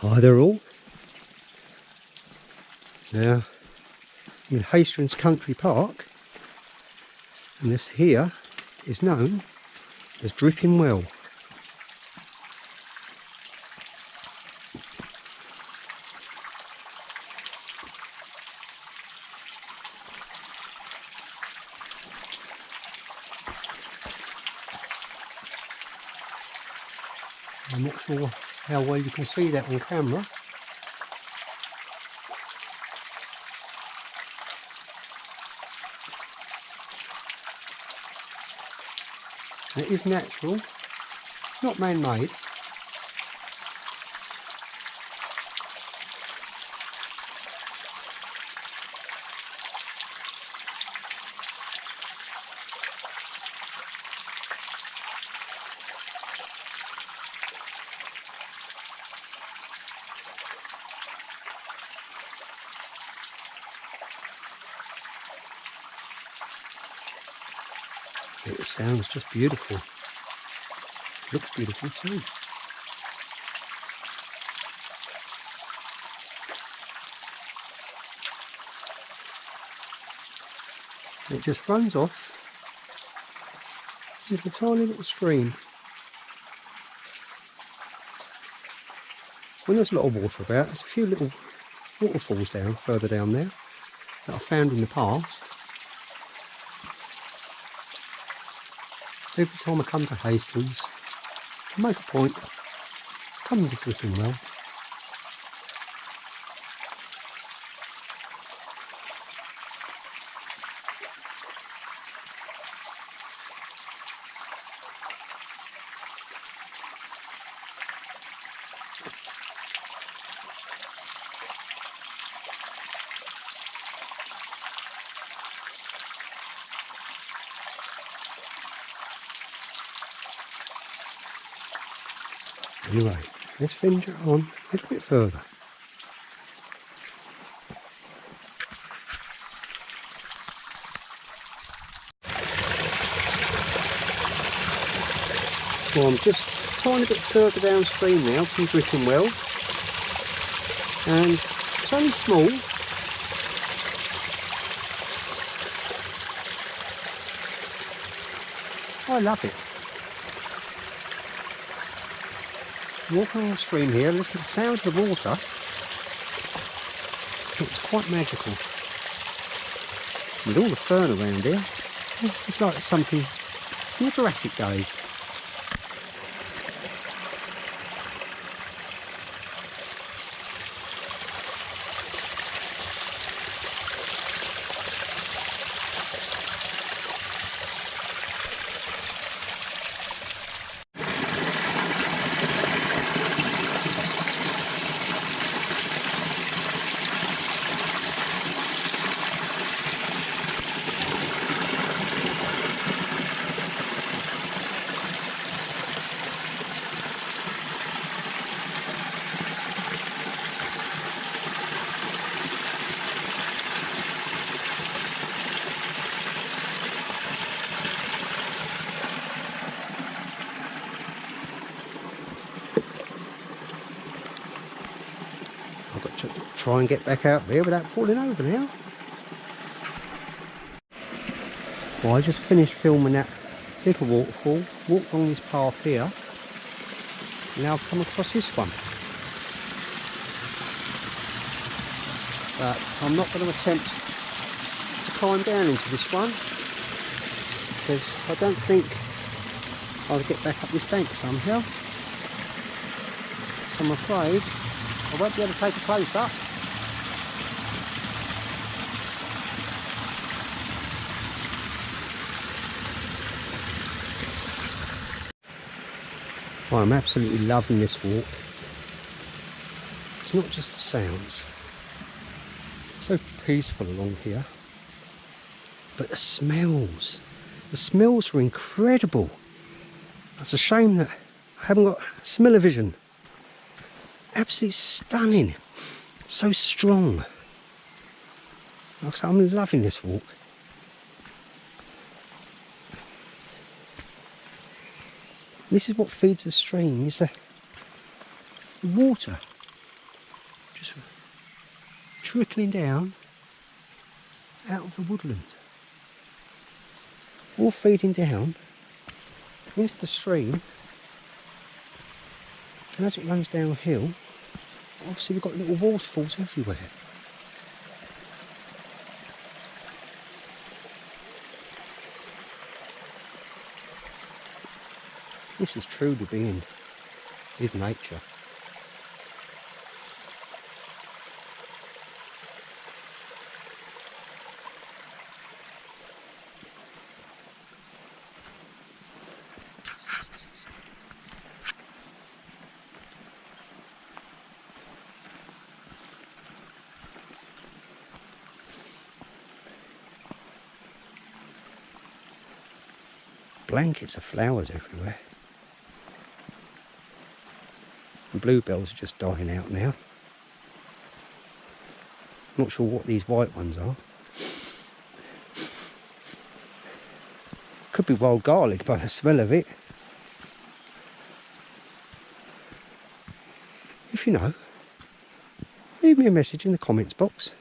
Hi there all. Now I'm in Hastings Country Park, and this here is known as Dripping Well. I'm not sure how well you can see that on camera. It is natural, it's not man-made. It sounds just beautiful. Looks beautiful too. It just runs off into a tiny little stream. When there's a lot of water about, there's a few little waterfalls further down there that I found in the past. Every time I come to Hastings, I make a point, come to Dripping Well. Anyway, let's venture on a little bit further. So I'm just a tiny bit further downstream now from Dripping Well, and it's only small. I love it. Walking along the stream here, listen to the sounds of the water. It's quite magical. With all the fern around here, it's like something from the Jurassic days. I've got to try and get back out there without falling over now. Well, I just finished filming that little waterfall, walked along this path here, and now I've come across this one. But I'm not going to attempt to climb down into this one, because I don't think I'll get back up this bank somehow. So I'm afraid I won't be able to take a close up. I'm absolutely loving this walk. It's not just the sounds. So peaceful along here. But the smells. The smells are incredible. It's a shame that I haven't got smell-o-vision. Absolutely stunning. So strong. Like I say, I'm loving this walk. This is what feeds the stream, is the water. just trickling down out of the woodland, all feeding down into the stream. And as it runs downhill, obviously we've got little waterfalls everywhere. This is truly being with nature. Blankets of flowers everywhere. The bluebells are just dying out now. Not sure what these white ones are. Could be wild garlic by the smell of it. If you know, leave me a message in the comments box.